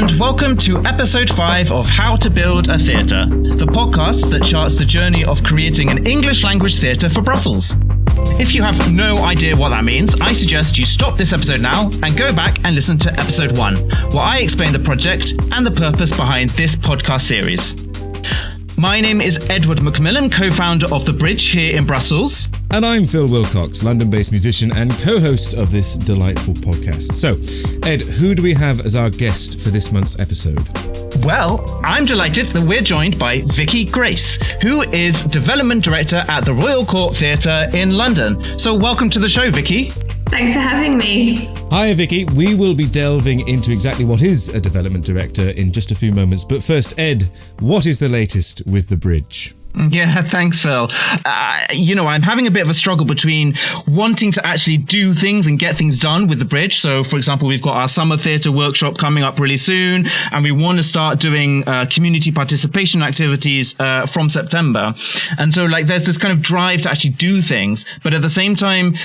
and welcome to episode 5 of How to Build a Theatre, the podcast that charts the journey of creating an English language theatre for Brussels. If you have no idea what that means, I suggest you stop this episode now and go back and listen to episode 1, where I explain the project and the purpose behind this podcast series. My name is Edward McMillan, co-founder of The Bridge here in Brussels. And I'm Phil Wilcox, London-based musician and co-host of this delightful podcast. So, Ed, who do we have as our guest for this month's episode? Well, I'm delighted that we're joined by Vicky Grace, who is Development Director at the Royal Court Theatre in London. So welcome to the show, Vicky. Thanks for having me. Hi, Vicky. We will be delving into exactly what is a development director in just a few moments. But first, Ed, what is the latest with The Bridge? Yeah, thanks, Phil. I'm having a bit of a struggle between wanting to actually do things and get things done with The Bridge. So, for example, we've got our summer theatre workshop coming up really soon, and we want to start doing community participation activities from September. And so, there's this kind of drive to actually do things, but at the same time,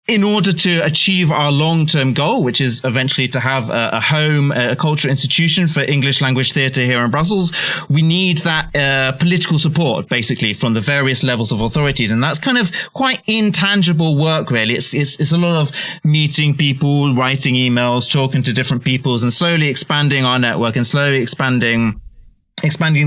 in order to achieve our long-term goal, which is eventually to have a home, a cultural institution for English language theatre here in Brussels, we need that political support, basically, from the various levels of authorities. And that's kind of quite intangible work, really. It's a lot of meeting people, writing emails, talking to different peoples, and slowly expanding our network and slowly expanding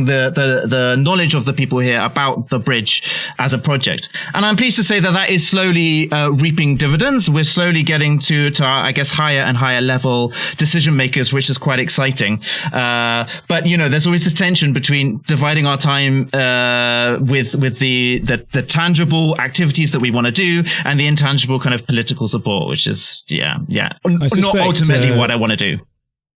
the knowledge of the people here about The Bridge as a project. And I'm pleased to say that is slowly reaping dividends. We're slowly getting to our, higher and higher level decision makers, which is quite exciting. But, there's always this tension between dividing our time with the tangible activities that we want to do and the intangible kind of political support, which is, not ultimately what I want to do.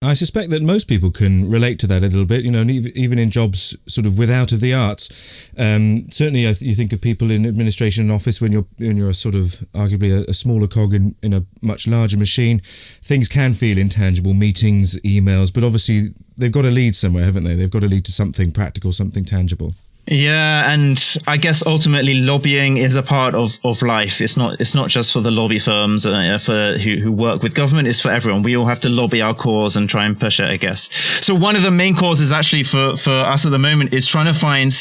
I suspect that most people can relate to that a little bit, even in jobs sort of without of the arts. Certainly, you think of people in administration and office when you're a sort of arguably a smaller cog in a much larger machine. Things can feel intangible, meetings, emails, but obviously they've got to lead somewhere, haven't they? They've got to lead to something practical, something tangible. Yeah, and I guess ultimately lobbying is a part of life. It's not just for the lobby firms who work with government. It's for everyone. We all have to lobby our cause and try and push it, I guess. So one of the main causes actually for us at the moment is trying to find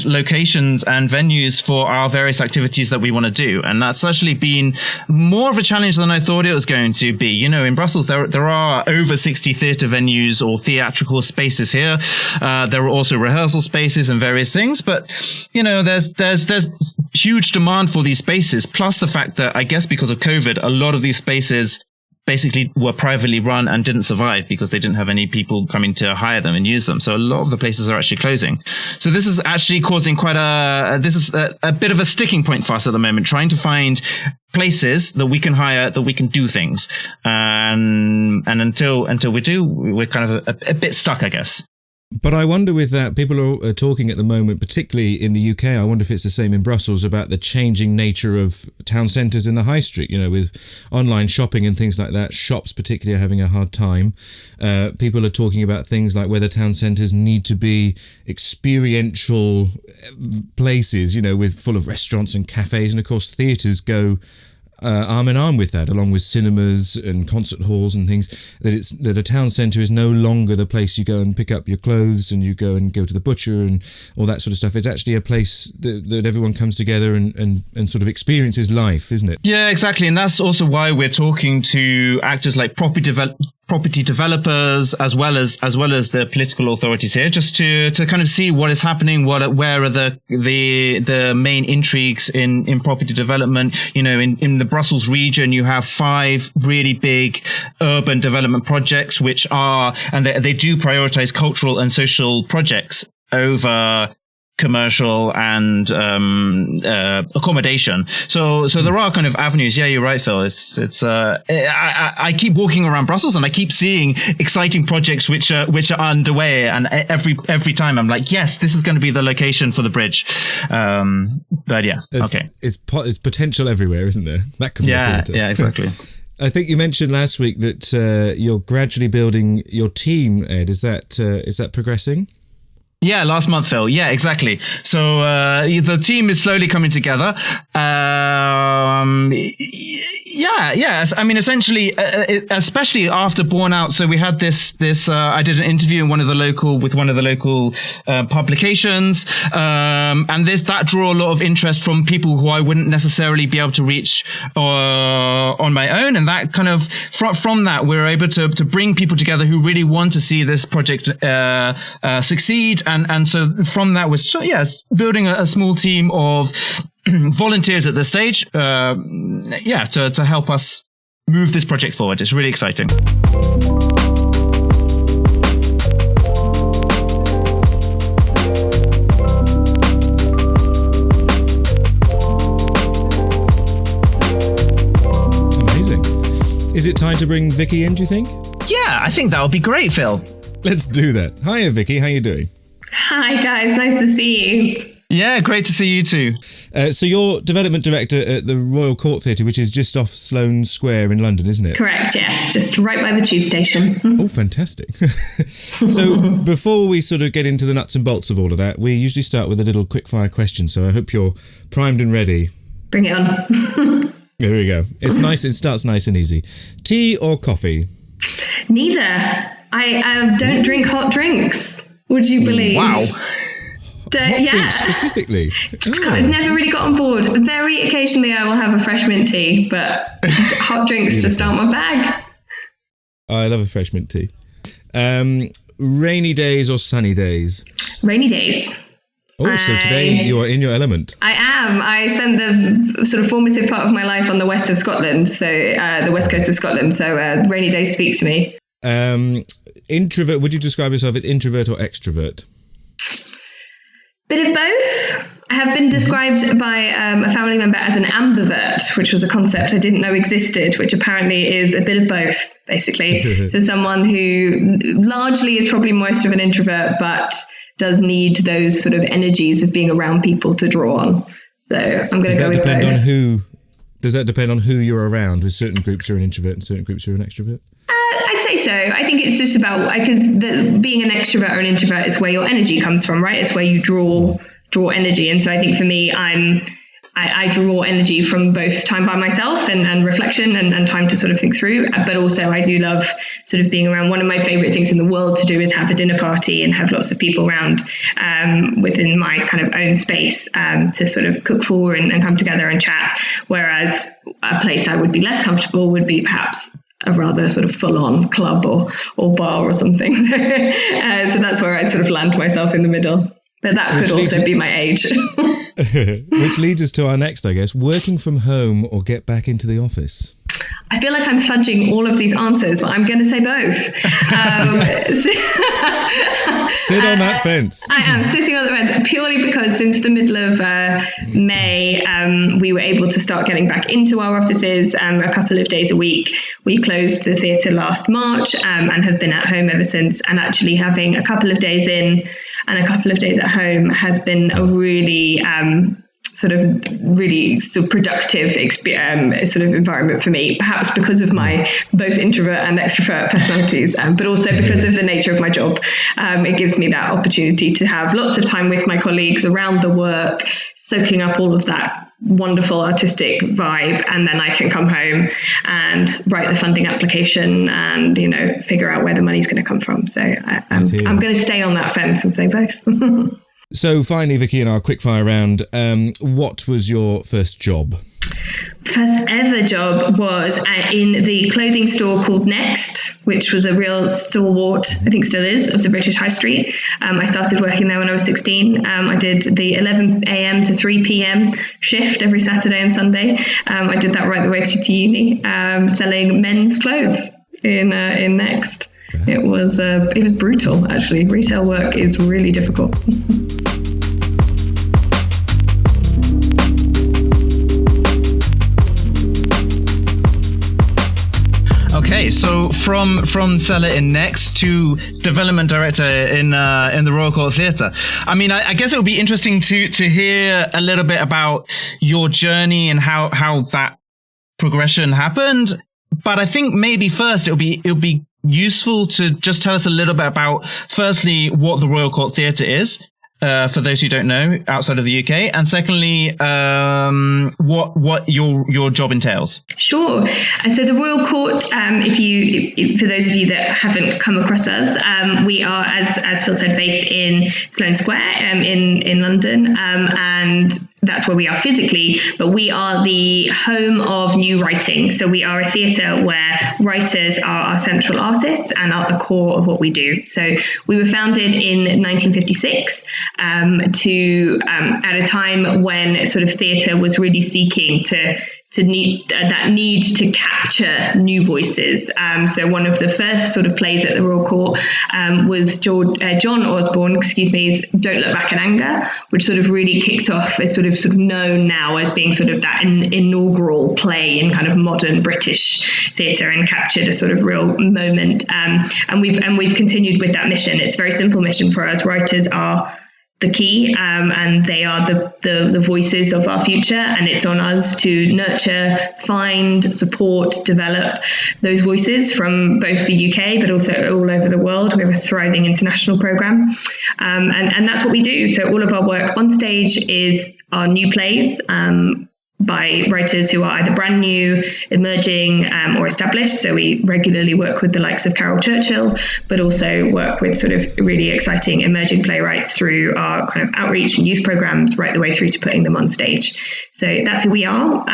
locations and venues for our various activities that we want to do. And that's actually been more of a challenge than I thought it was going to be. In Brussels, there are over 60 theatre venues or theatrical spaces here. There are also rehearsal spaces and various things, but there's huge demand for these spaces, plus the fact that I guess because of COVID, a lot of these spaces basically were privately run and didn't survive because they didn't have any people coming to hire them and use them. So a lot of the places are actually closing. So this is actually causing a bit of a sticking point for us at the moment, trying to find places that we can hire, that we can do things. And until we do, we're kind of a bit stuck, I guess. But I wonder with that, people are talking at the moment, particularly in the UK, I wonder if it's the same in Brussels, about the changing nature of town centres in the high street, with online shopping and things like that. Shops particularly are having a hard time. People are talking about things like whether town centres need to be experiential places, full of restaurants and cafes. And of course, theatres go arm in arm with that, along with cinemas and concert halls and things, that a town centre is no longer the place you go and pick up your clothes and you go to the butcher and all that sort of stuff. It's actually a place that everyone comes together and sort of experiences life, isn't it? Yeah, exactly. And that's also why we're talking to actors like property developers as well as the political authorities here, just to kind of see what is happening, where are the main intrigues in property development. In the Brussels region, you have 5 really big urban development projects, which are, and they do prioritize cultural and social projects over commercial and accommodation. So there are kind of avenues. Yeah, you're right, Phil. I keep walking around Brussels and I keep seeing exciting projects which are underway, and every time I'm like, yes, this is going to be the location for The Bridge. But yeah, okay. It's potential everywhere, isn't there? That can be a theatre. Yeah, exactly. I think you mentioned last week that you're gradually building your team, Ed. Is that progressing? Yeah, last month, Phil. Yeah, exactly. So the team is slowly coming together. Yes. I mean, essentially, especially after Born Out. So we had this. I did an interview in one of the local publications, and that drew a lot of interest from people who I wouldn't necessarily be able to reach on my own. And that kind of from that, we were able to bring people together who really want to see this project succeed. And so from that was building a small team of volunteers at this stage, to help us move this project forward. It's really exciting. Amazing. Is it time to bring Vicky in, do you think? Yeah, I think that would be great, Phil. Let's do that. Hiya, Vicky. How you doing? Hi, guys. Nice to see you. Yeah, great to see you too. So you're development director at the Royal Court Theatre, which is just off Sloane Square in London, isn't it? Correct, yes. Just right by the tube station. Oh, fantastic. So before we sort of get into the nuts and bolts of all of that, we usually start with a little quick-fire question. So I hope you're primed and ready. Bring it on. There we go. It's nice. It starts nice and easy. Tea or coffee? Neither. I don't drink hot drinks. Would you believe? Wow. Hot drinks specifically? I've never really got on board. Very occasionally I will have a fresh mint tea, but hot drinks just aren't my bag. I love a fresh mint tea. Rainy days or sunny days? Rainy days. Oh, so today you are in your element. I am. I spent the sort of formative part of my life on the west of Scotland, so the west coast of Scotland, so rainy days speak to me. Introvert, would you describe yourself as introvert or extrovert? Bit of both. I have been described by a family member as an ambivert, which was a concept I didn't know existed, which apparently is a bit of both, basically. So someone who largely is probably most of an introvert, but does need those sort of energies of being around people to draw on. So I'm going to go with both. Does that depend on who you're around? With certain groups you're an introvert and certain groups you're an extrovert? I'd say so. I think it's just about, because being an extrovert or an introvert is where your energy comes from, right? It's where you draw energy. And so I think for me, I draw energy from both time by myself and reflection and time to sort of think through. But also I do love sort of being around. One of my favorite things in the world to do is have a dinner party and have lots of people around within my kind of own space to sort of cook for and come together and chat. Whereas a place I would be less comfortable would be perhaps a rather sort of full-on club or bar or something. So that's where I'd sort of land myself in the middle. But that could also be my age. Which leads us to our next, I guess. Working from home or get back into the office? I feel like I'm fudging all of these answers, but I'm going to say both. Sit on that fence. I am sitting on the fence purely because since the middle of May, we were able to start getting back into our offices a couple of days a week. We closed the theatre last March and have been at home ever since. And actually having a couple of days in and a couple of days at home has been a really productive sort of environment for me, perhaps because of my both introvert and extrovert personalities, but also because of the nature of my job. It gives me that opportunity to have lots of time with my colleagues around the work, soaking up all of that wonderful artistic vibe, and then I can come home and write the funding application and, figure out where the money's going to come from. So I'm going to stay on that fence and say both. So finally, Vicky, in our quickfire round, what was your first job? First ever job was in the clothing store called Next, which was a real stalwart, I think still is, of the British High Street. I started working there when I was 16. I did the 11 a.m. to 3 p.m. shift every Saturday and Sunday. I did that right the way through to uni, selling men's clothes in Next. It was brutal, actually. Retail work is really difficult. Okay, so from seller in Next to development director in the Royal Court Theatre. I mean, I guess it would be interesting to hear a little bit about your journey and how that progression happened. But I think maybe first it would be useful to just tell us a little bit about, firstly, what the Royal Court Theatre is, for those who don't know, outside of the UK? And secondly, what your job entails? Sure. So the Royal Court, if for those of you that haven't come across us, we are, as Phil said, based in Sloane Square in London, and that's where we are physically, but we are the home of new writing. So we are a theatre where writers are our central artists and are the core of what we do. So we were founded in 1956 at a time when sort of theatre was really seeking to need to capture new voices. So one of the first sort of plays at the Royal Court was John Osborne's Don't Look Back in Anger, which sort of really kicked off as sort of known now as being sort of that inaugural play in kind of modern British theatre, and captured a sort of real moment. And we've continued with that mission. It's a very simple mission for us. Writers are the key, and they are the voices of our future, and it's on us to nurture, find, support, develop those voices from both the UK but also all over the world. We have a thriving international program, and that's what we do. So all of our work on stage is our new plays by writers who are either brand new, emerging, or established. So we regularly work with the likes of Carol Churchill, but also work with sort of really exciting emerging playwrights through our kind of outreach and youth programs, right the way through to putting them on stage. So that's who we are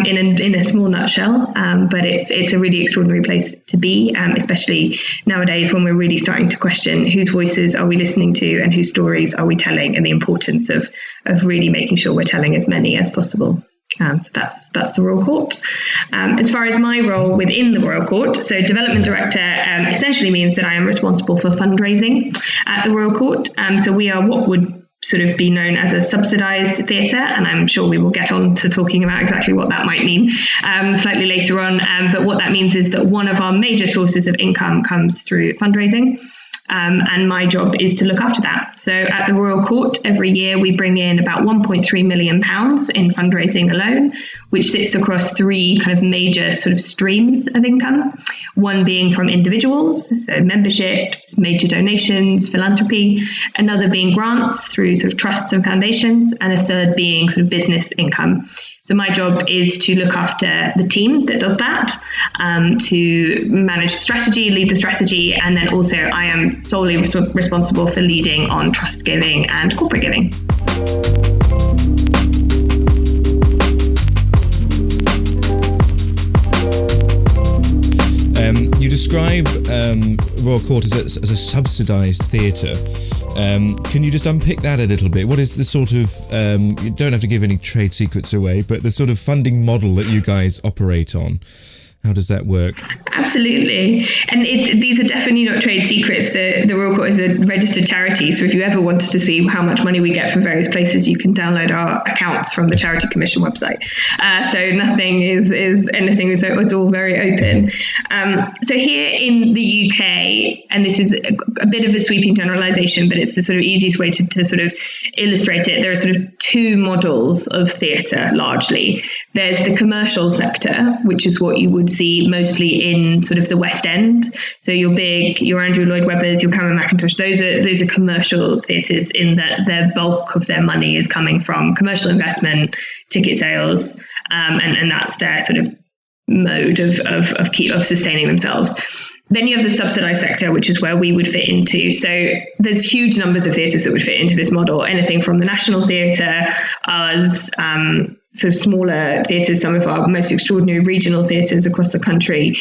in a small nutshell. But it's a really extraordinary place to be, especially nowadays when we're really starting to question whose voices are we listening to and whose stories are we telling, and the importance of really making sure we're telling as many as possible. So that's the Royal Court. As far as my role within the Royal Court, so Development Director essentially means that I am responsible for fundraising at the Royal Court. So we are what would sort of be known as a subsidised theatre, and I'm sure we will get on to talking about exactly what that might mean slightly later on. But what that means is that one of our major sources of income comes through fundraising. And my job is to look after that. So at the Royal Court, every year we bring in about £1.3 million in fundraising alone, which sits across three kind of major sort of streams of income. One being from individuals, so memberships, major donations, philanthropy. Another being grants through sort of trusts and foundations, and a third being sort of business income. So my job is to look after the team that does that, to manage strategy, lead the strategy, and then also I am solely responsible for leading on trust giving and corporate giving. You describe Royal Court as a subsidised theatre. Can you just unpick that a little bit? What is the sort of, you don't have to give any trade secrets away, but the sort of funding model that you guys operate on? How does that work? Absolutely. And these are definitely not trade secrets. The Royal Court is a registered charity. So if you ever wanted to see how much money we get from various places, you can download our accounts from the Charity Commission website. So nothing is anything. It's all very open. So here in the UK, and this is a bit of a sweeping generalization, but it's the sort of easiest way to sort of illustrate it. There are sort of two models of theatre largely. There's the commercial sector, which is what you would see mostly in sort of the West End. So your Andrew Lloyd Webbers, your Cameron Mackintosh, those are commercial theatres in that their bulk of their money is coming from commercial investment, ticket sales, and that's their sort of mode of sustaining themselves. Then you have the subsidised sector, which is where we would fit into. So there's huge numbers of theatres that would fit into this model, anything from the National Theatre, us, sort of smaller theatres, some of our most extraordinary regional theatres across the country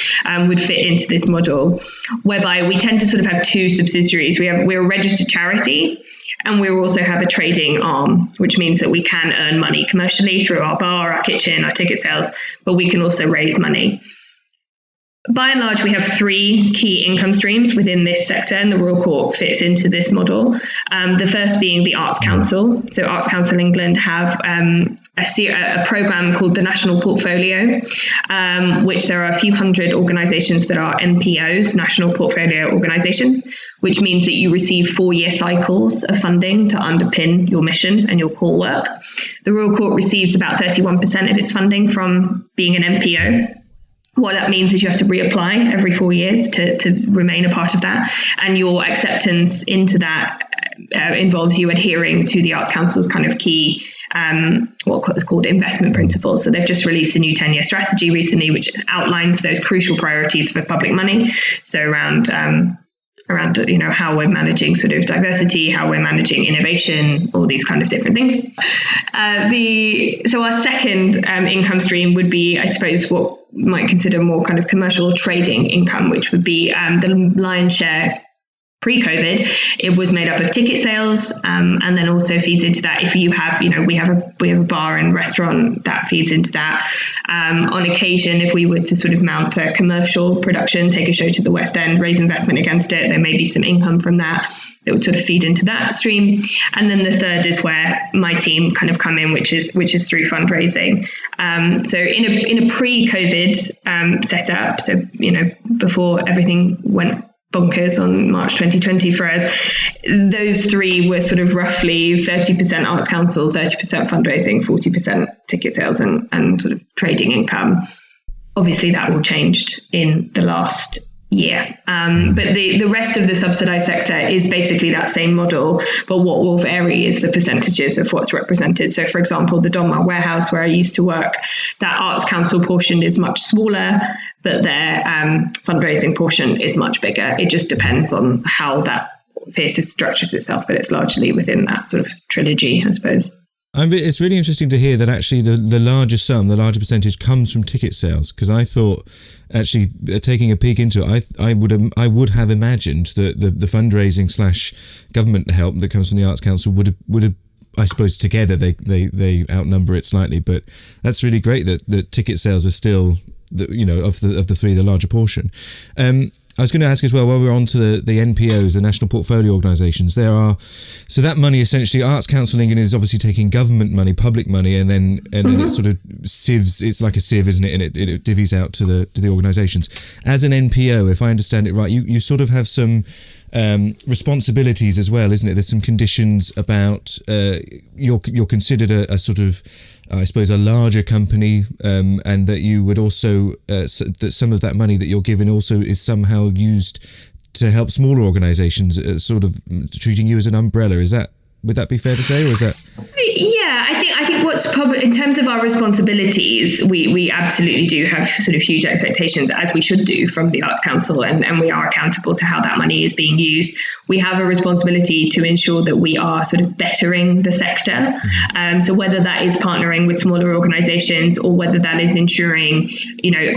would fit into this model, whereby we tend to sort of have two subsidiaries. We're a registered charity, and we also have a trading arm, which means that we can earn money commercially through our bar, our kitchen, our ticket sales, but we can also raise money. By and large, we have three key income streams within this sector, and the Royal Court fits into this model. The first being the Arts Council. So Arts Council England have a programme called the National Portfolio, which there are a few hundred organisations that are NPOs, National Portfolio Organisations, which means that you receive 4-year cycles of funding to underpin your mission and your core work. The Royal Court receives about 31% of its funding from being an NPO. What that means is you have to reapply every 4 years to remain a part of that, and your acceptance into that involves you adhering to the Arts Council's kind of key, what is called investment principles. So they've just released a new 10-year strategy recently, which outlines those crucial priorities for public money. So around how we're managing sort of diversity, how we're managing innovation, all these kind of different things. So our second income stream would be, I suppose, what you might consider more kind of commercial trading income, which would be the lion's share. Pre-COVID, it was made up of ticket sales, and then also feeds into that. If you have, we have a bar and restaurant that feeds into that. On occasion, if we were to sort of mount a commercial production, take a show to the West End, raise investment against it, there may be some income from that would sort of feed into that stream. And then the third is where my team kind of come in, which is through fundraising. So in a pre-COVID setup, so before everything went bonkers on March 2020 for us, those three were sort of roughly 30% Arts Council, 30% fundraising, 40% ticket sales and sort of trading income. Obviously that all changed in the last year. But the rest of the subsidized sector is basically that same model, but what will vary is the percentages of what's represented. So for example, the Donmar warehouse where I used to work, that Arts Council portion is much smaller, but their fundraising portion is much bigger. It just depends on how that theatre structures itself, but it's largely within that sort of trilogy, I suppose. It's really interesting to hear that actually the larger sum, the larger percentage comes from ticket sales, because I thought, actually taking a peek into it, I would have imagined that the fundraising / government help that comes from the Arts Council would have I suppose together they outnumber it slightly, but that's really great that ticket sales are still of the three the larger portion. I was going to ask as well, while we're on to the NPOs, the National Portfolio Organisations, so that money essentially, Arts Council England is obviously taking government money, public money, and then it sort of sieves, it's like a sieve, isn't it? And it divvies out to the organisations. As an NPO, if I understand it right, you sort of have some responsibilities as well, isn't it? There's some conditions about you're considered a sort of, I suppose, a larger company, and that you would also that some of that money that you're given also is somehow used to help smaller organisations, sort of treating you as an umbrella. Would that be fair to say, or is that? Yeah, I think what's probably in terms of our responsibilities, we absolutely do have sort of huge expectations, as we should do, from the Arts Council, and we are accountable to how that money is being used. We have a responsibility to ensure that we are sort of bettering the sector. So whether that is partnering with smaller organisations, or whether that is ensuring,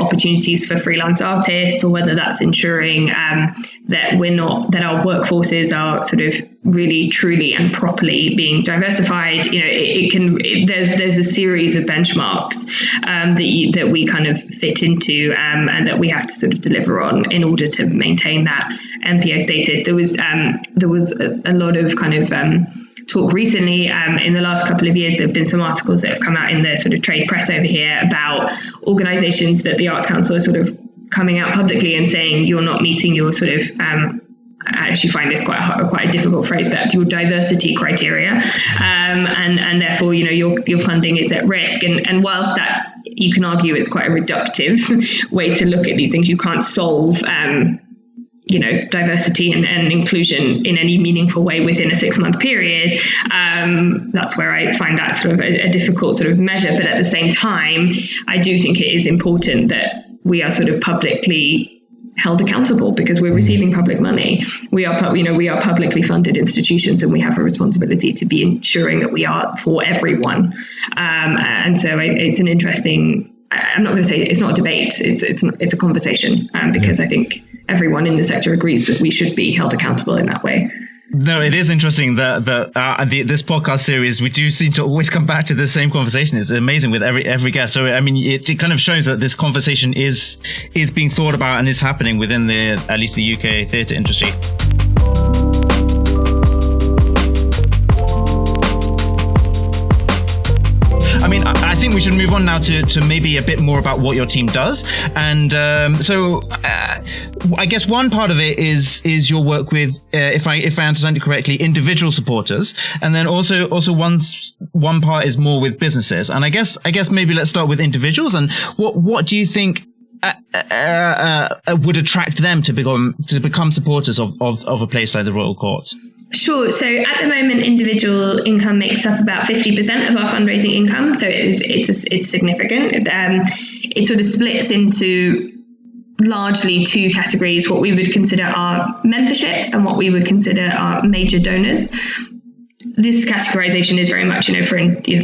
opportunities for freelance artists, or whether that's ensuring that our workforces are sort of really, truly, and properly being diversified. There's a series of benchmarks that we kind of fit into, and that we have to sort of deliver on in order to maintain that NPO status. There was a lot of kind of talk recently in the last couple of years. There have been some articles that have come out in the sort of trade press over here about organisations that the Arts Council is sort of coming out publicly and saying you're not meeting your sort of I actually find this quite a difficult phrase, but your diversity criteria, and therefore, your funding is at risk. And whilst that you can argue is quite a reductive way to look at these things, you can't solve, diversity and inclusion in any meaningful way within a 6-month period. That's where I find that sort of a difficult sort of measure. But at the same time, I do think it is important that we are sort of publicly held accountable, because we're receiving public money. We are publicly funded institutions, and we have a responsibility to be ensuring that we are for everyone. And so it's an interesting. I'm not going to say it's not a debate. It's a conversation, because I think everyone in the sector agrees that we should be held accountable in that way. No, it is interesting that this podcast series, we do seem to always come back to the same conversation. It's amazing with every guest. So, I mean, it kind of shows that this conversation is being thought about and is happening within at least the UK theatre industry. I mean, I think we should move on now to maybe a bit more about what your team does. And so I guess one part of it is your work with, if I understand it correctly, individual supporters. And then also one part is more with businesses. And I guess maybe let's start with individuals. And what do you think would attract them to become supporters of a place like the Royal Court? Sure. So at the moment, individual income makes up about 50% of our fundraising income. So it's significant. It sort of splits into largely two categories: what we would consider our membership and what we would consider our major donors. This categorization is very much,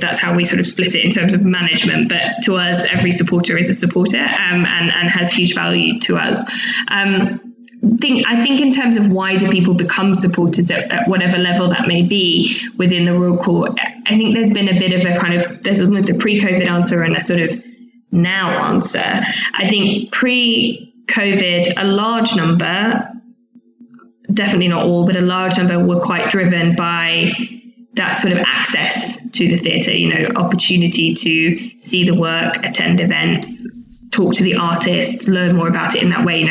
that's how we sort of split it in terms of management. But to us, every supporter is a supporter and has huge value to us. I think in terms of why do people become supporters at whatever level that may be within the Royal Court, I think there's been a bit of there's almost a pre-COVID answer and a sort of now answer. I think pre-COVID, a large number, definitely not all, but a large number were quite driven by that sort of access to the theatre, opportunity to see the work, attend events, talk to the artists, learn more about it in that way,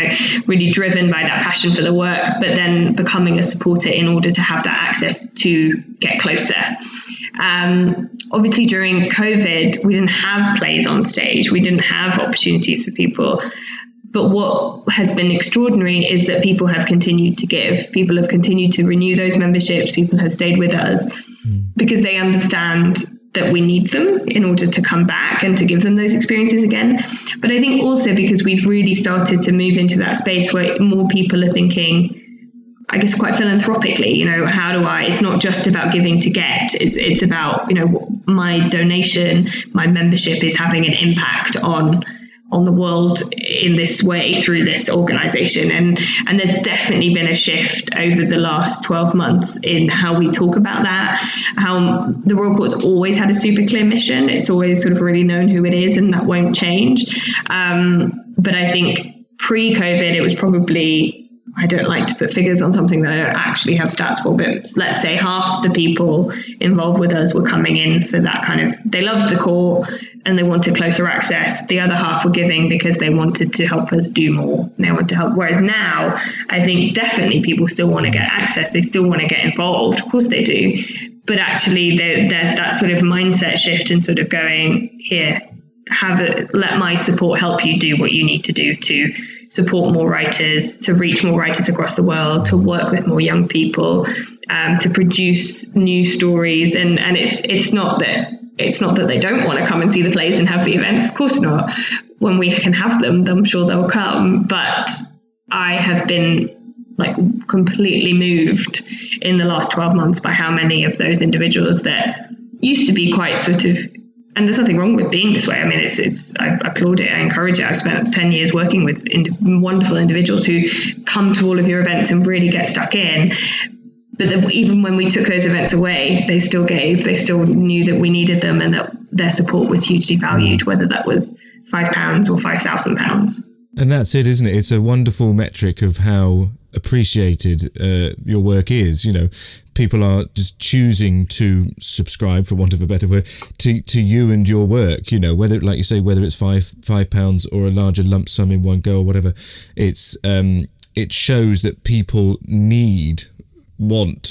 really driven by that passion for the work, but then becoming a supporter in order to have that access to get closer. Obviously, during COVID, we didn't have plays on stage. We didn't have opportunities for people. But what has been extraordinary is that people have continued to give. People have continued to renew those memberships. People have stayed with us because they understand that we need them in order to come back and to give them those experiences again. But I think also because we've really started to move into that space where more people are thinking, I guess, quite philanthropically, how do it's not just about giving to get, it's about, my donation, my membership is having an impact on the world in this way through this organization. And there's definitely been a shift over the last 12 months in how we talk about that, how the Royal Court's always had a super clear mission. It's always sort of really known who it is, and that won't change. But I think pre-COVID, it was probably, I don't like to put figures on something that I don't actually have stats for, but let's say half the people involved with us were coming in for that kind of, they loved the court and they wanted closer access. The other half were giving because they wanted to help us do more. They want to help. Whereas now, I think definitely people still want to get access. They still want to get involved. Of course they do. But actually that sort of mindset shift and sort of going, here, let my support help you do what you need to do to support more writers, to reach more writers across the world, to work with more young people, to produce new stories. And it's not that they don't want to come and see the plays and have the events. Of course not. When we can have them, I'm sure they'll come. But I have been completely moved in the last 12 months by how many of those individuals that used to be quite sort of, and there's nothing wrong with being this way. I mean, I applaud it. I encourage it. I've spent 10 years working with wonderful individuals who come to all of your events and really get stuck in. But even when we took those events away, they still gave. They still knew that we needed them and that their support was hugely valued, whether that was £5 or £5,000. And that's it, isn't it? It's a wonderful metric of how appreciated your work is. People are just choosing to subscribe, for want of a better word, to you and your work. Whether, like you say, whether it's £5 or a larger lump sum in one go or whatever, it shows that people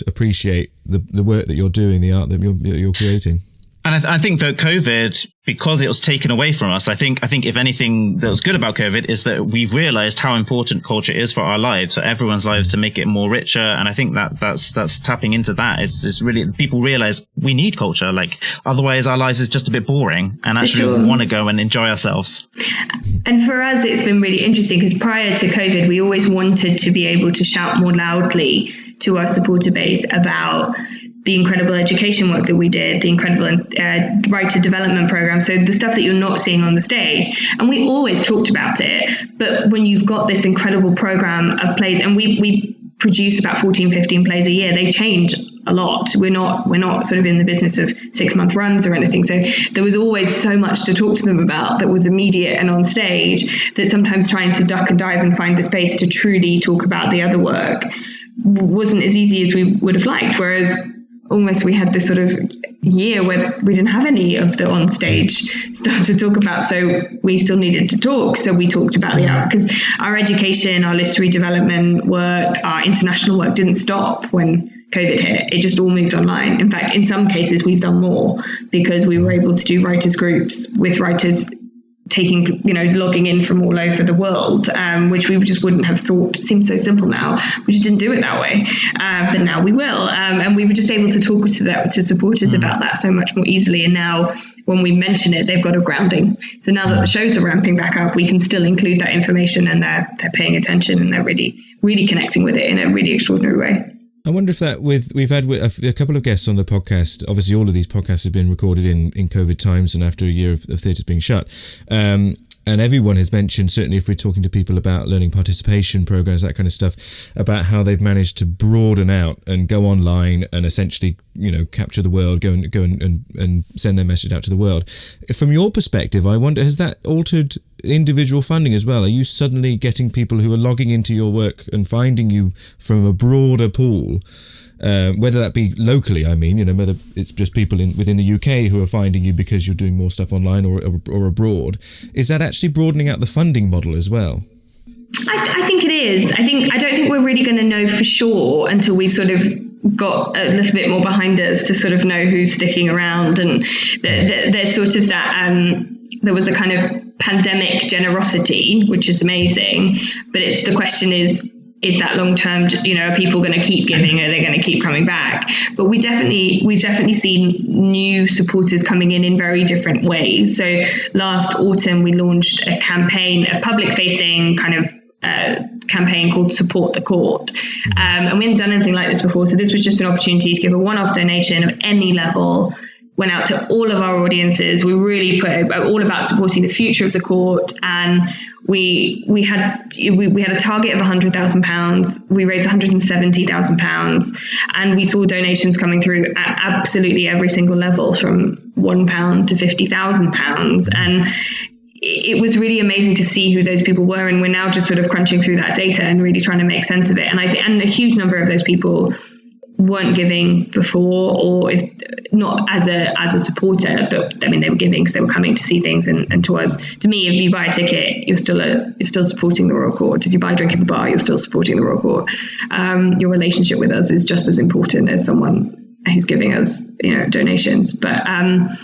appreciate the work that you're doing, the art that you're creating. And I think that COVID, because it was taken away from us, I think if anything that was good about COVID is that we've realized how important culture is for our lives, for everyone's lives, to make it more richer. And I think that's tapping into that. It's really, people realize we need culture. Otherwise our lives is just a bit boring, and actually we want to go and enjoy ourselves. And for us, it's been really interesting because prior to COVID, we always wanted to be able to shout more loudly to our supporter base about the incredible education work that we did, the incredible writer development program. So the stuff that you're not seeing on the stage. And we always talked about it. But when you've got this incredible program of plays, and we produce about 14, 15 plays a year, they change a lot. We're not sort of in the business of 6-month runs or anything. So there was always so much to talk to them about that was immediate and on stage, that sometimes trying to duck and dive and find the space to truly talk about the other work wasn't as easy as we would have liked. Whereas almost we had this sort of year where we didn't have any of the on-stage stuff to talk about, so we still needed to talk. So we talked about the art, because our education, our literary development work, our international work didn't stop when COVID hit. It just all moved online. In fact, in some cases, we've done more because we were able to do writers' groups with writers logging in from all over the world, which we just wouldn't have thought seems so simple now. We just didn't do it that way, but now we will. And we were just able to talk to supporters about that so much more easily. And now when we mention it, they've got a grounding. So now that the shows are ramping back up, we can still include that information, and they're paying attention, and they're really, really connecting with it in a really extraordinary way. I wonder if we've had a couple of guests on the podcast. Obviously, all of these podcasts have been recorded in COVID times and after a year of theatres being shut. And everyone has mentioned, certainly if we're talking to people about learning participation programs, that kind of stuff, about how they've managed to broaden out and go online and essentially, capture the world, go and send their message out to the world. From your perspective, I wonder, has that altered individual funding as well? Are you suddenly getting people who are logging into your work and finding you from a broader pool? Whether that be locally, whether it's just people within the UK who are finding you because you're doing more stuff online or abroad, is that actually broadening out the funding model as well? I think it is. I don't think we're really going to know for sure until we've sort of got a little bit more behind us to sort of know who's sticking around, and there's sort of that. There was a kind of pandemic generosity, which is amazing, but the question is that long-term, are people going to keep giving? Are they going to keep coming back? But we've definitely seen new supporters coming in very different ways. So last autumn, we launched a campaign, a public-facing kind of campaign called Support the Court. And we hadn't done anything like this before. So this was just an opportunity to give a one-off donation of any level. Went out to all of our audiences. We really put all about supporting the future of the court, and we had a target of £100,000. We raised £170,000, and we saw donations coming through at absolutely every single level, from £1 to £50,000, and it was really amazing to see who those people were. And we're now just sort of crunching through that data and really trying to make sense of it. And and a huge number of those people weren't giving before, or if not as a supporter, but they were giving because they were coming to see things. And to us, to me, if you buy a ticket, you're still supporting the Royal Court. If you buy a drink at the bar, you're still supporting the Royal Court. Your relationship with us is just as important as someone who's giving us donations. But I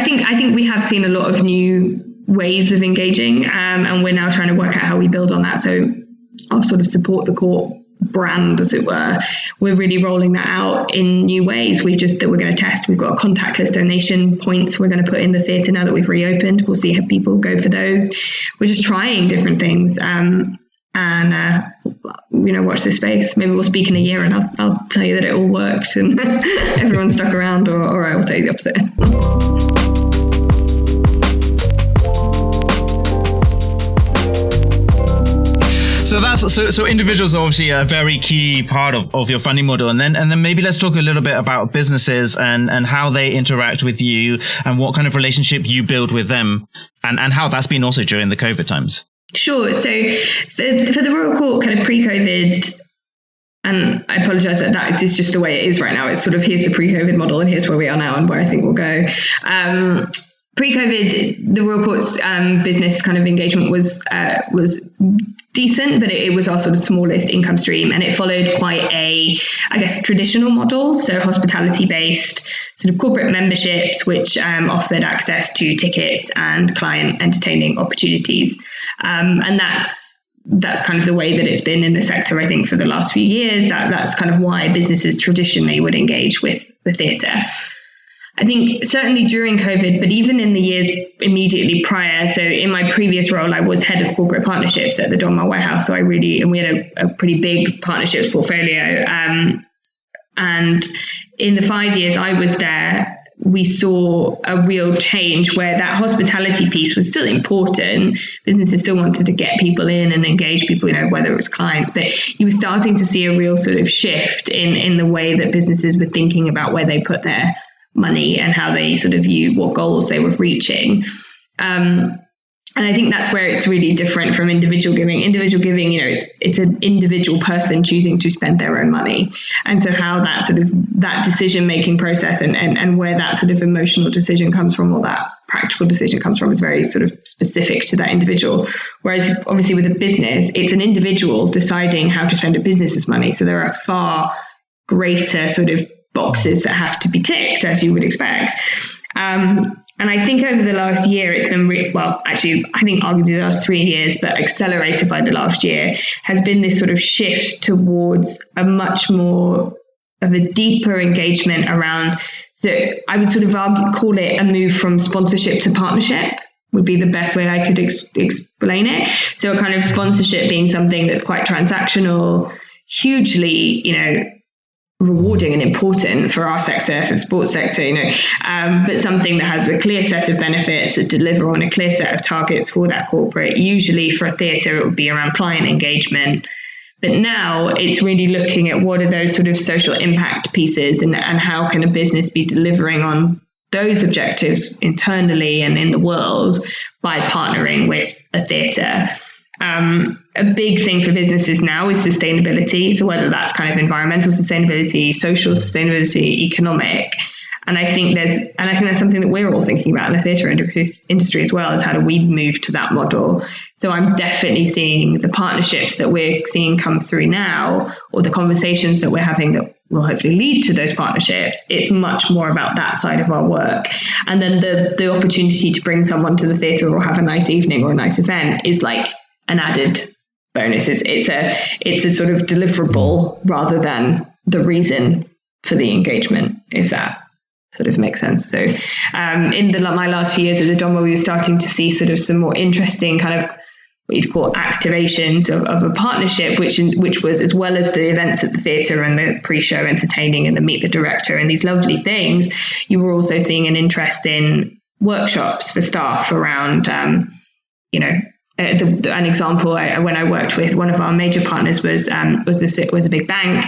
think we have seen a lot of new ways of engaging, and we're now trying to work out how we build on that. So I'll sort of Support the Court brand, as it were, we're really rolling that out in new ways. That we're going to test. We've got contactless donation points we're going to put in the theatre now that we've reopened. We'll see how people go for those. We're just trying different things, and watch this space. Maybe we'll speak in a year and I'll tell you that it all worked and everyone stuck around, or I will tell you the opposite. So individuals are obviously a very key part of your funding model, and then maybe let's talk a little bit about businesses and how they interact with you and what kind of relationship you build with them, and how that's been also during the COVID times. Sure. So for the Royal Court, kind of pre-COVID, and I apologize that is just the way it is right now. It's sort of, here's the pre-COVID model and here's where we are now and where I think we'll go. Pre-COVID, the Royal Court's business kind of engagement was decent, but it was our sort of smallest income stream, and it followed quite a, I guess, traditional model. So hospitality-based sort of corporate memberships, which offered access to tickets and client entertaining opportunities, and that's kind of the way that it's been in the sector, I think, for the last few years. That's kind of why businesses traditionally would engage with the theatre. I think certainly during COVID, but even in the years immediately prior. So in my previous role, I was head of corporate partnerships at the Donmar Warehouse. So we had a pretty big partnerships portfolio. And in the 5 years I was there, we saw a real change where that hospitality piece was still important. Businesses still wanted to get people in and engage people, whether it was clients, but you were starting to see a real sort of shift in the way that businesses were thinking about where they put their money and how they sort of view what goals they were reaching. And I think that's where it's really different from individual giving. Individual giving, it's an individual person choosing to spend their own money. And so how that sort of, that decision-making process and where that sort of emotional decision comes from, or that practical decision comes from, is very sort of specific to that individual. Whereas obviously with a business, it's an individual deciding how to spend a business's money. So there are far greater sort of boxes that have to be ticked, as you would expect. And I think over the last year, it's been I think arguably the last 3 years, but accelerated by the last year, has been this sort of shift towards a much more of a deeper engagement around. So I would sort of call it a move from sponsorship to partnership would be the best way I could explain it. So a kind of sponsorship being something that's quite transactional, hugely, rewarding and important for our sector, for the sports sector, but something that has a clear set of benefits that deliver on a clear set of targets for that corporate. Usually for a theatre, it would be around client engagement. But now it's really looking at what are those sort of social impact pieces and how can a business be delivering on those objectives internally and in the world by partnering with a theatre. A big thing for businesses now is sustainability. So whether that's kind of environmental sustainability, social sustainability, economic. And I think that's something that we're all thinking about in the theatre industry as well, is how do we move to that model? So I'm definitely seeing the partnerships that we're seeing come through now, or the conversations that we're having that will hopefully lead to those partnerships. It's much more about that side of our work. And then the opportunity to bring someone to the theatre or have a nice evening or a nice event is like an added bonus. It's a sort of deliverable rather than the reason for the engagement, if that sort of makes sense. So in my last few years at the Donmar, we were starting to see sort of some more interesting kind of what you'd call activations of a partnership, which was, as well as the events at the theatre and the pre-show entertaining and the meet the director and these lovely things, you were also seeing an interest in workshops for staff around, an example, when I worked with one of our major partners was a big bank,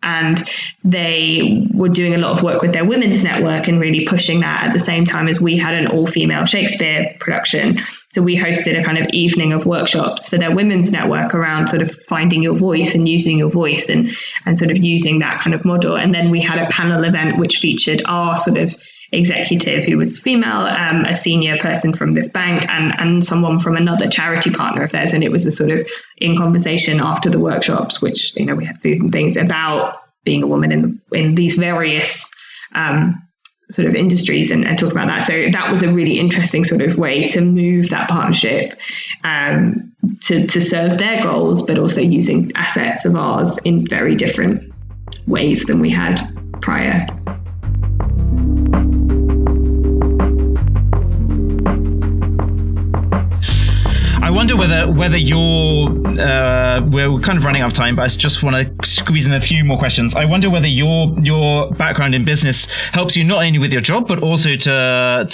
and they were doing a lot of work with their women's network and really pushing that at the same time as we had an all-female Shakespeare production. So we hosted a kind of evening of workshops for their women's network around sort of finding your voice and using your voice and sort of using that kind of model. And then we had a panel event which featured our sort of executive who was female, a senior person from this bank and someone from another charity partner of theirs. And it was a sort of in conversation after the workshops, which, we had food and things about being a woman in these various sort of industries and talk about that. So that was a really interesting sort of way to move that partnership to serve their goals, but also using assets of ours in very different ways than we had prior. I wonder whether we're kind of running out of time, but I just want to squeeze in a few more questions. I wonder whether your background in business helps you not only with your job, but also to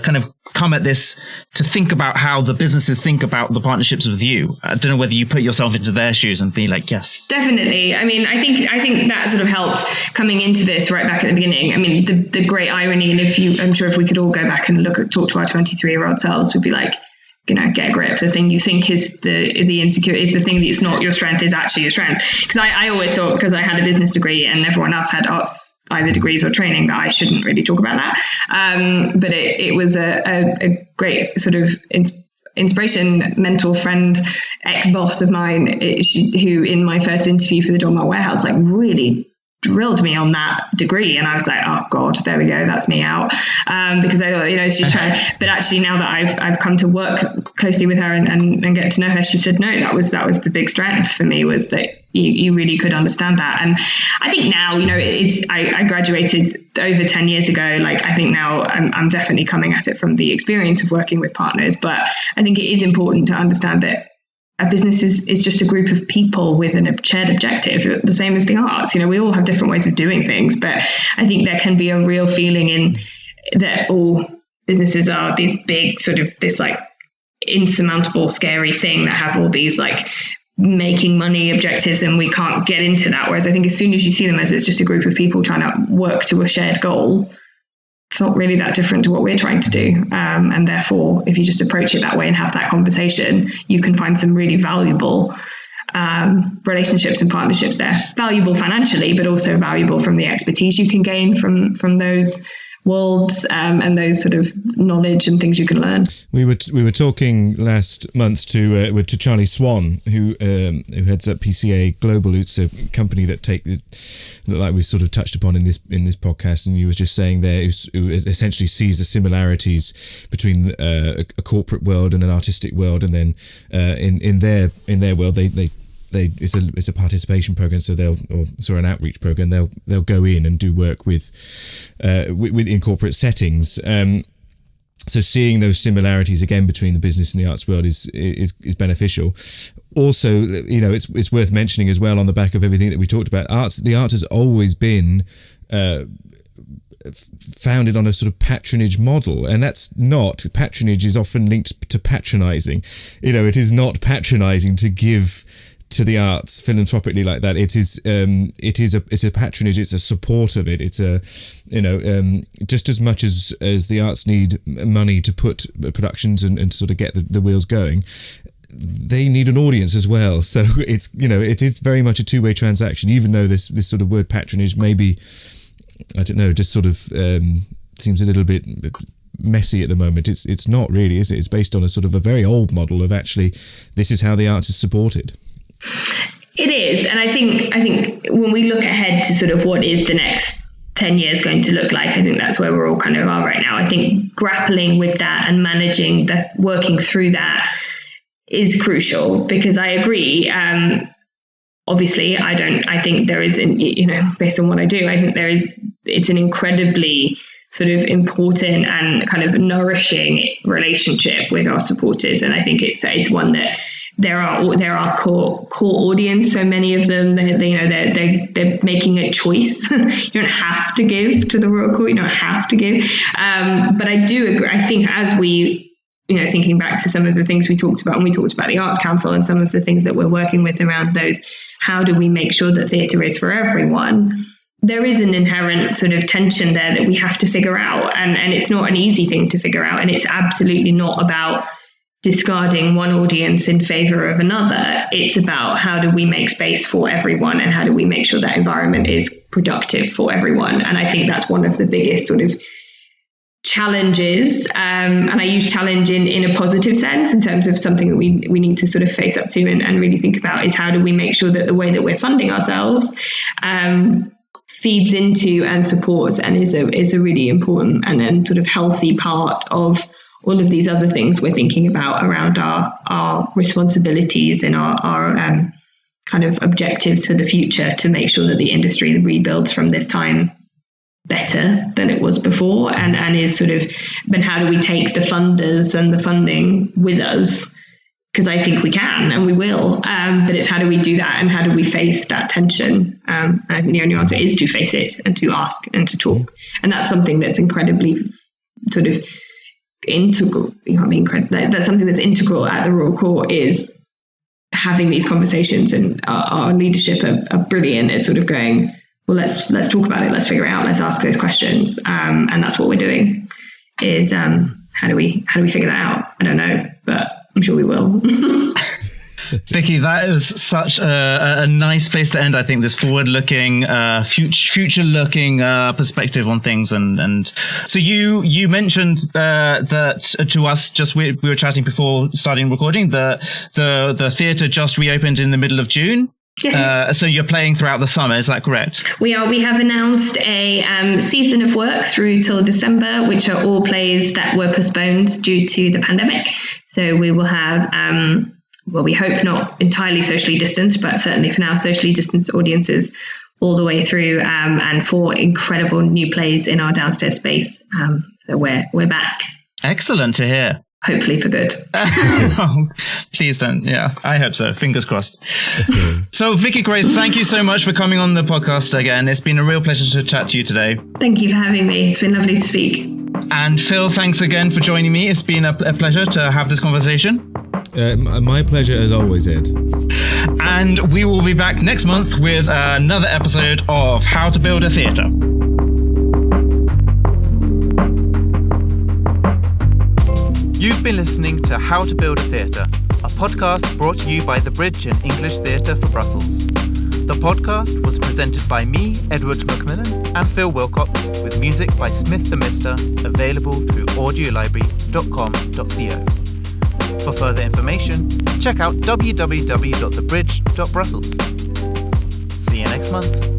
kind of come at this, to think about how the businesses think about the partnerships with you. I don't know whether you put yourself into their shoes and be like, yes. Definitely. I mean, I think that sort of helped coming into this right back at the beginning. I mean, the great irony, and I'm sure if we could all go back and talk to our 23-year-old selves, would be like, get a grip. The thing you think is the insecure is the thing that is not your strength is actually your strength. Because I always thought, because I had a business degree and everyone else had arts, either degrees or training, that I shouldn't really talk about that. But it was a great sort of inspiration, mentor, friend, ex-boss of mine, who in my first interview for the Donmar Warehouse, like really drilled me on that degree. And I was like, oh God, there we go. That's me out. Because I thought, it's just trying, but actually now that I've come to work closely with her and get to know her, she said, no, that was the big strength for me, was that you really could understand that. And I think now, I graduated over 10 years ago. Like, I think now I'm definitely coming at it from the experience of working with partners, but I think it is important to understand that a business is just a group of people with a shared objective, the same as the arts. We all have different ways of doing things, but I think there can be a real feeling in that all businesses are these big sort of this like insurmountable, scary thing that have all these like making money objectives, and we can't get into that. Whereas I think as soon as you see them as it's just a group of people trying to work to a shared goal, it's not really that different to what we're trying to do. And therefore, if you just approach it that way and have that conversation, you can find some really valuable relationships and partnerships there. Valuable financially, but also valuable from the expertise you can gain from those worlds and those sort of knowledge and things you can learn. We were talking last month to Charlie Swan, who heads up PCA Global. It's a company that like we sort of touched upon in this podcast, and you were just saying there, who essentially sees the similarities between a corporate world and an artistic world, and then in their world it's a participation program, so an outreach program. They'll go in and do work with in corporate settings. So seeing those similarities again between the business and the arts world is beneficial. Also, it's worth mentioning as well, on the back of everything that we talked about, the arts has always been founded on a sort of patronage model, and patronage is often linked to patronizing. It is not patronizing to give to the arts philanthropically like that. It's a patronage. It's a support of it. It's just as much as the arts need money to put productions and sort of get the wheels going, they need an audience as well. So it is very much a two-way transaction, even though this sort of word patronage maybe, I don't know, just sort of seems a little bit messy at the moment. It's not really, is it? It's based on a sort of a very old model of actually this is how the arts is supported. It is, and I think when we look ahead to sort of what is the next 10 years going to look like, I think that's where we're all kind of are right now. I think grappling with that and managing that, working through that, is crucial, because I agree. Obviously, I think there is, based on what I do, I think it's an incredibly sort of important and kind of nourishing relationship with our supporters, and I think it's one that there are core audience. So many of them, they're making a choice. You don't have to give to the Royal Court. You don't have to give. But I do agree. I think as we, thinking back to some of the things we talked about when we talked about the Arts Council and some of the things that we're working with around those, how do we make sure that theatre is for everyone? There is an inherent sort of tension there that we have to figure out. And it's not an easy thing to figure out. And it's absolutely not about discarding one audience in favor of another. It's about how do we make space for everyone, and how do we make sure that environment is productive for everyone. And I think that's one of the biggest sort of challenges. And I use challenge in a positive sense, in terms of something that we need to sort of face up to and really think about, is how do we make sure that the way that we're funding ourselves feeds into and supports and is a really important and then sort of healthy part of all of these other things we're thinking about around our responsibilities and our kind of objectives for the future, to make sure that the industry rebuilds from this time better than it was before, and is sort of, but how do we take the funders and the funding with us? Because I think we can and we will, but it's how do we do that, and how do we face that tension? I think the only answer is to face it and to ask and to talk, and that's something that's incredibly sort of integral. That's something that's integral at the Royal Court, is having these conversations, and our leadership are brilliant at sort of going, well, let's talk about it, let's figure it out, let's ask those questions, and that's what we're doing. Is how do we figure that out? I don't know, but I'm sure we will. Vicky, that is such a nice place to end. I think this forward-looking, future-looking perspective on things, and so you mentioned that to us, just we were chatting before starting recording. The theatre just reopened in the middle of June. Yes. So you're playing throughout the summer, is that correct? We are. We have announced a season of work through till December, which are all plays that were postponed due to the pandemic. So we will have. Well, we hope not entirely socially distanced, but certainly for now, socially distanced audiences all the way through, and 4 incredible new plays in our downstairs space. So we're back. Excellent to hear. Hopefully for good. Oh, please don't. Yeah, I hope so. Fingers crossed. So, Vicky Grace, thank you so much for coming on the podcast again. It's been a real pleasure to chat to you today. Thank you for having me. It's been lovely to speak. And Phil, thanks again for joining me. It's been a pleasure to have this conversation. My pleasure as always, Ed. And we will be back next month with another episode of How to Build a Theatre. You've been listening to How to Build a Theatre, a podcast brought to you by The Bridge and English Theatre for Brussels. The podcast was presented by me, Edward Macmillan, and Phil Wilcox, with music by Smith the Mister, available through audiolibrary.com.co. For further information, check out www.thebridge.brussels. See you next month.